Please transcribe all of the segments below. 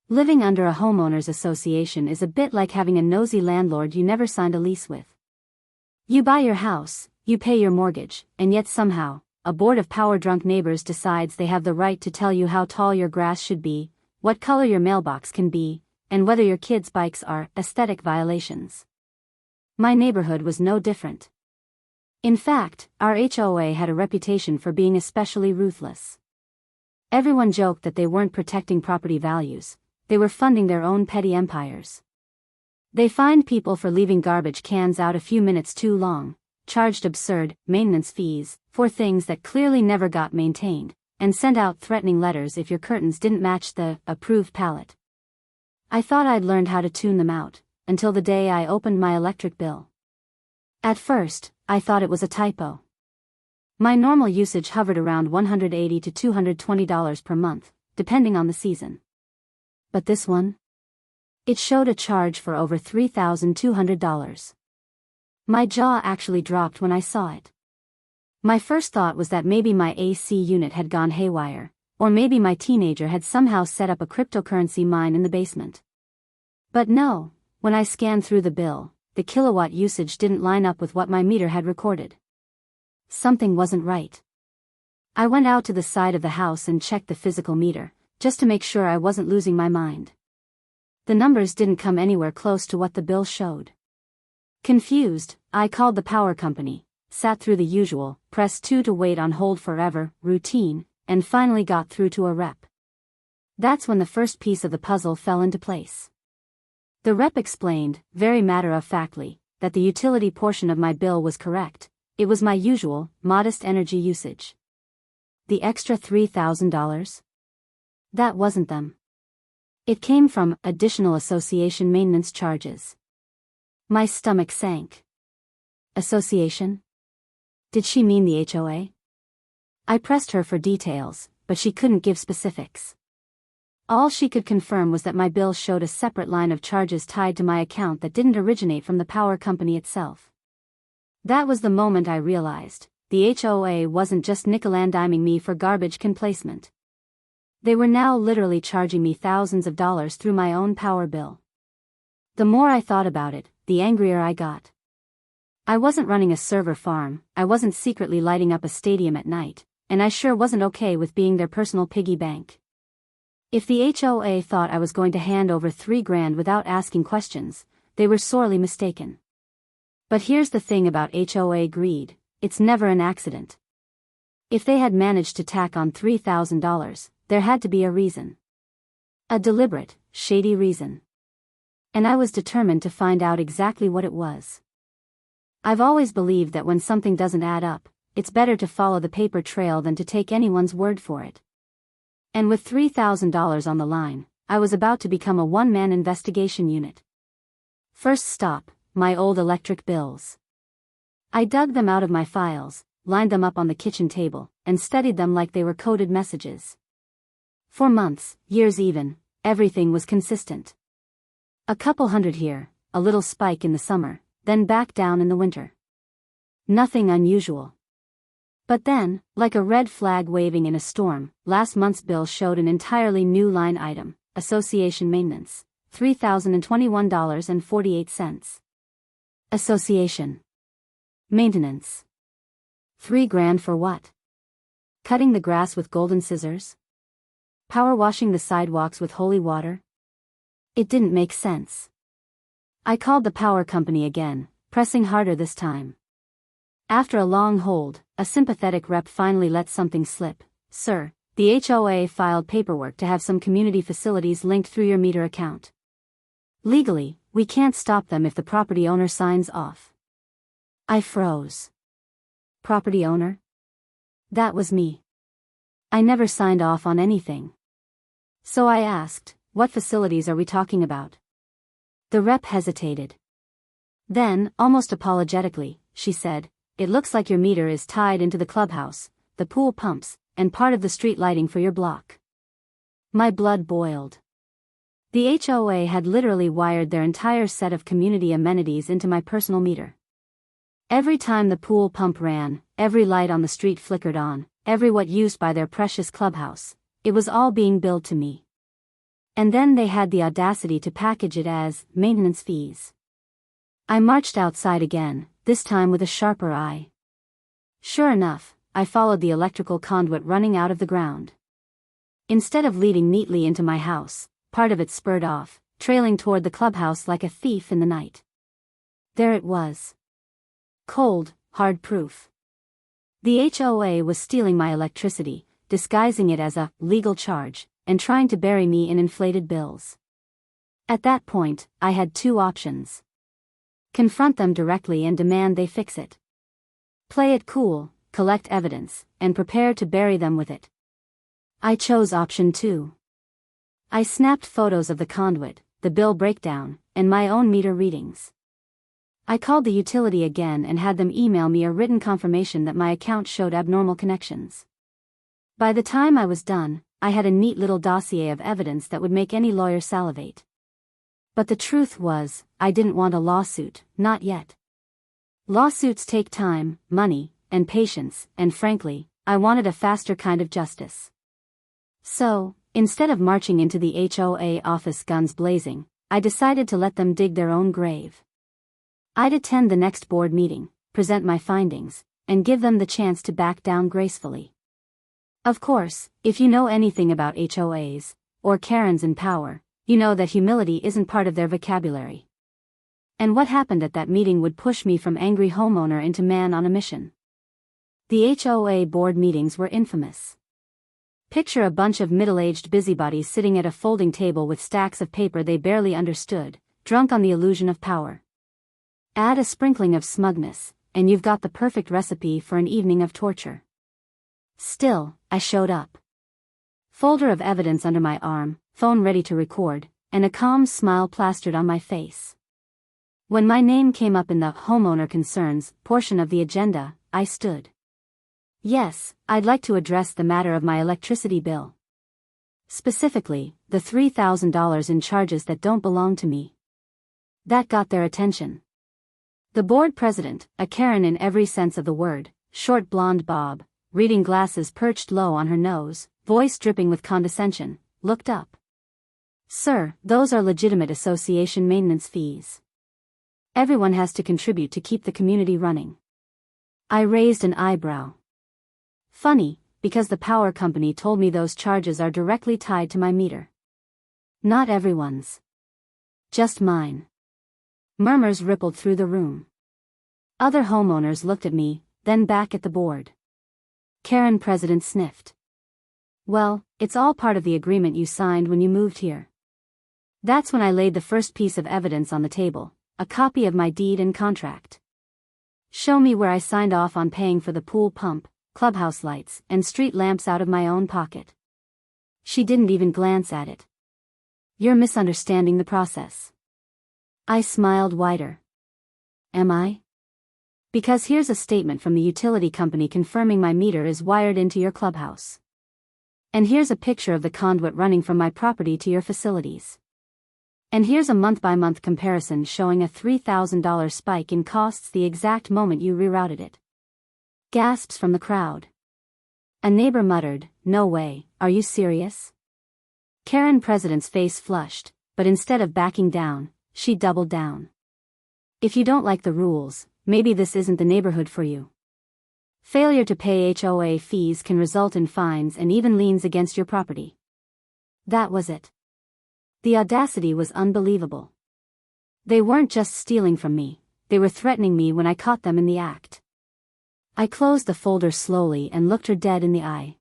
Living under a homeowners association is a bit like having a nosy landlord you never signed a lease with. You buy your house, you pay your mortgage, and yet somehow, a board of power-drunk neighbors decides they have the right to tell you how tall your grass should be, what color your mailbox can be, and whether your kids' bikes are aesthetic violations. My neighborhood was no different. In fact, our HOA had a reputation for being especially ruthless. Everyone joked that they weren't protecting property values, they were funding their own petty empires. They fined people for leaving garbage cans out a few minutes too long, charged absurd maintenance fees for things that clearly never got maintained, and sent out threatening letters if your curtains didn't match the approved palette. I thought I'd learned how to tune them out, until the day I opened my electric bill. At first, I thought it was a typo. My normal usage hovered around $180 to $220 per month, depending on the season. But this one? It showed a charge for over $3,200. My jaw actually dropped when I saw it. My first thought was that maybe my AC unit had gone haywire, or maybe my teenager had somehow set up a cryptocurrency mine in the basement. But no, when I scanned through the bill, the kilowatt usage didn't line up with what my meter had recorded. Something wasn't right. I went out to the side of the house and checked the physical meter, just to make sure I wasn't losing my mind. The numbers didn't come anywhere close to what the bill showed. Confused, I called the power company, sat through the usual, press 2 to wait on hold forever, routine, and finally got through to a rep. That's when the first piece of the puzzle fell into place. The rep explained, very matter-of-factly, that the utility portion of my bill was correct. It was my usual, modest energy usage. The extra $3,000? That wasn't them. It came from additional association maintenance charges. My stomach sank. Association? Did she mean the HOA? I pressed her for details, but she couldn't give specifics. All she could confirm was that my bill showed a separate line of charges tied to my account that didn't originate from the power company itself. That was the moment I realized, the HOA wasn't just nickel-and-diming me for garbage can placement. They were now literally charging me thousands of dollars through my own power bill. The more I thought about it, the angrier I got. I wasn't running a server farm, I wasn't secretly lighting up a stadium at night, and I sure wasn't okay with being their personal piggy bank. If the HOA thought I was going to hand over $3,000 without asking questions, they were sorely mistaken. But here's the thing about HOA greed, it's never an accident. If they had managed to tack on $3,000, there had to be a reason. A deliberate, shady reason. And I was determined to find out exactly what it was. I've always believed that when something doesn't add up, it's better to follow the paper trail than to take anyone's word for it. And with $3,000 on the line, I was about to become a one-man investigation unit. First stop, my old electric bills. I dug them out of my files, lined them up on the kitchen table, and studied them like they were coded messages. For months, years even, everything was consistent. A couple hundred here, a little spike in the summer, then back down in the winter. Nothing unusual. But then, like a red flag waving in a storm, last month's bill showed an entirely new line item, association maintenance, $3,021.48. Association. Maintenance. $3,000 for what? Cutting the grass with golden scissors? Power washing the sidewalks with holy water? It didn't make sense. I called the power company again, pressing harder this time. After a long hold, a sympathetic rep finally let something slip. Sir, the HOA filed paperwork to have some community facilities linked through your meter account. Legally, we can't stop them if the property owner signs off. I froze. Property owner? That was me. I never signed off on anything. So I asked, what facilities are we talking about? The rep hesitated. Then, almost apologetically, she said, it looks like your meter is tied into the clubhouse, the pool pumps, and part of the street lighting for your block. My blood boiled. The HOA had literally wired their entire set of community amenities into my personal meter. Every time the pool pump ran, every light on the street flickered on, every watt used by their precious clubhouse, it was all being billed to me. And then they had the audacity to package it as maintenance fees. I marched outside again, this time with a sharper eye. Sure enough, I followed the electrical conduit running out of the ground. Instead of leading neatly into my house, part of it spurred off, trailing toward the clubhouse like a thief in the night. There it was. Cold, hard proof. The HOA was stealing my electricity, disguising it as a legal charge, and trying to bury me in inflated bills. At that point, I had two options. Confront them directly and demand they fix it. Play it cool, collect evidence, and prepare to bury them with it. I chose option 2. I snapped photos of the conduit, the bill breakdown, and my own meter readings. I called the utility again and had them email me a written confirmation that my account showed abnormal connections. By the time I was done, I had a neat little dossier of evidence that would make any lawyer salivate. But the truth was, I didn't want a lawsuit, not yet. Lawsuits take time, money, and patience, and frankly, I wanted a faster kind of justice. So, instead of marching into the HOA office guns blazing, I decided to let them dig their own grave. I'd attend the next board meeting, present my findings, and give them the chance to back down gracefully. Of course, if you know anything about HOAs, or Karens in power, you know that humility isn't part of their vocabulary. And what happened at that meeting would push me from angry homeowner into man on a mission. The HOA board meetings were infamous. Picture a bunch of middle-aged busybodies sitting at a folding table with stacks of paper they barely understood, drunk on the illusion of power. Add a sprinkling of smugness, and you've got the perfect recipe for an evening of torture. Still, I showed up. Folder of evidence under my arm, phone ready to record, and a calm smile plastered on my face. When my name came up in the homeowner concerns portion of the agenda, I stood. Yes, I'd like to address the matter of my electricity bill. Specifically, the $3,000 in charges that don't belong to me. That got their attention. The board president, a Karen in every sense of the word, short blonde bob, reading glasses perched low on her nose, voice dripping with condescension, looked up. Sir, those are legitimate association maintenance fees. Everyone has to contribute to keep the community running. I raised an eyebrow. Funny, because the power company told me those charges are directly tied to my meter. Not everyone's. Just mine. Murmurs rippled through the room. Other homeowners looked at me, then back at the board. Karen president sniffed. Well, it's all part of the agreement you signed when you moved here. That's when I laid the first piece of evidence on the table, a copy of my deed and contract. Show me where I signed off on paying for the pool pump, clubhouse lights, and street lamps out of my own pocket. She didn't even glance at it. You're misunderstanding the process. I smiled wider. Am I? Because here's a statement from the utility company confirming my meter is wired into your clubhouse. And here's a picture of the conduit running from my property to your facilities. And here's a month-by-month comparison showing a $3,000 spike in costs the exact moment you rerouted it. Gasps from the crowd. A neighbor muttered, "No way, are you serious?" Karen president's face flushed, but instead of backing down, she doubled down. If you don't like the rules, maybe this isn't the neighborhood for you. Failure to pay HOA fees can result in fines and even liens against your property. That was it. The audacity was unbelievable. They weren't just stealing from me, they were threatening me when I caught them in the act. I closed the folder slowly and looked her dead in the eye.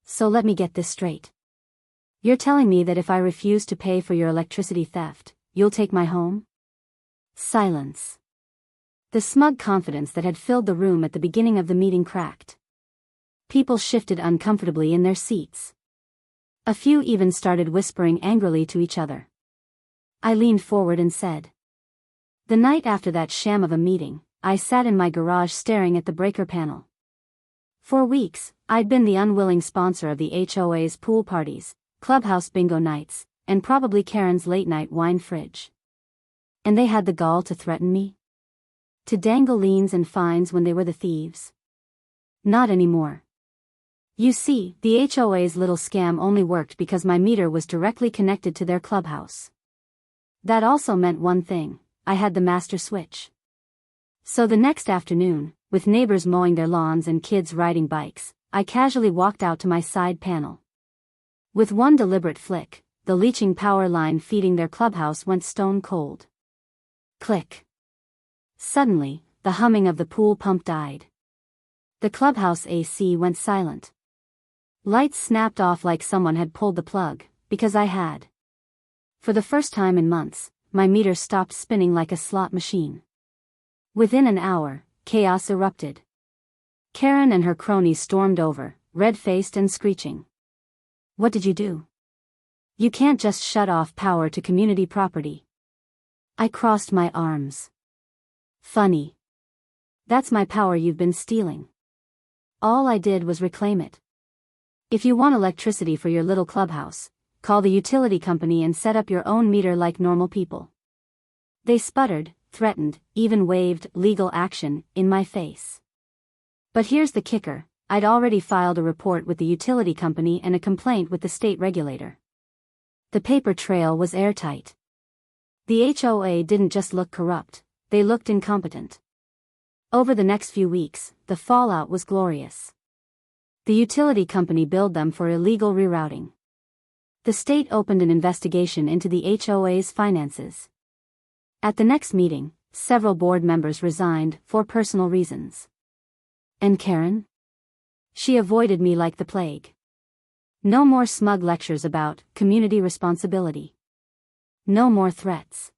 So let me get this straight. You're telling me that if I refuse to pay for your electricity theft, you'll take my home? Silence. The smug confidence that had filled the room at the beginning of the meeting cracked. People shifted uncomfortably in their seats. A few even started whispering angrily to each other. I leaned forward and said. The night after that sham of a meeting, I sat in my garage staring at the breaker panel. For weeks, I'd been the unwilling sponsor of the HOA's pool parties, clubhouse bingo nights, and probably Karen's late-night wine fridge. And they had the gall to threaten me? To dangle liens and fines when they were the thieves? Not anymore. You see, the HOA's little scam only worked because my meter was directly connected to their clubhouse. That also meant one thing: I had the master switch. So the next afternoon, with neighbors mowing their lawns and kids riding bikes, I casually walked out to my side panel. With one deliberate flick, the leaching power line feeding their clubhouse went stone cold. Click. Suddenly, the humming of the pool pump died. The clubhouse AC went silent. Lights snapped off like someone had pulled the plug, because I had. For the first time in months, my meter stopped spinning like a slot machine. Within an hour, chaos erupted. Karen and her cronies stormed over, red-faced and screeching. What did you do? You can't just shut off power to community property. I crossed my arms. Funny. That's my power you've been stealing. All I did was reclaim it. If you want electricity for your little clubhouse, call the utility company and set up your own meter like normal people. They sputtered, threatened, even waved legal action in my face. But here's the kicker: I'd already filed a report with the utility company and a complaint with the state regulator. The paper trail was airtight. The HOA didn't just look corrupt, they looked incompetent. Over the next few weeks, the fallout was glorious. The utility company billed them for illegal rerouting. The state opened an investigation into the HOA's finances. At the next meeting, several board members resigned for personal reasons. And Karen? She avoided me like the plague. No more smug lectures about community responsibility. No more threats.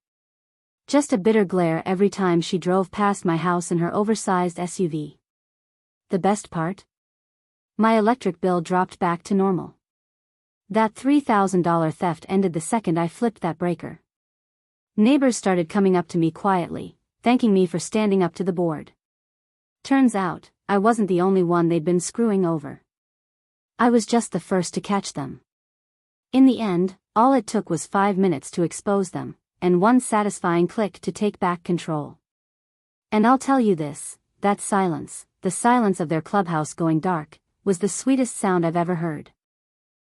Just a bitter glare every time she drove past my house in her oversized SUV. The best part? My electric bill dropped back to normal. That $3,000 theft ended the second I flipped that breaker. Neighbors started coming up to me quietly, thanking me for standing up to the board. Turns out, I wasn't the only one they'd been screwing over. I was just the first to catch them. In the end, all it took was 5 minutes to expose them, and one satisfying click to take back control. And I'll tell you this, that silence, the silence of their clubhouse going dark, was the sweetest sound I've ever heard.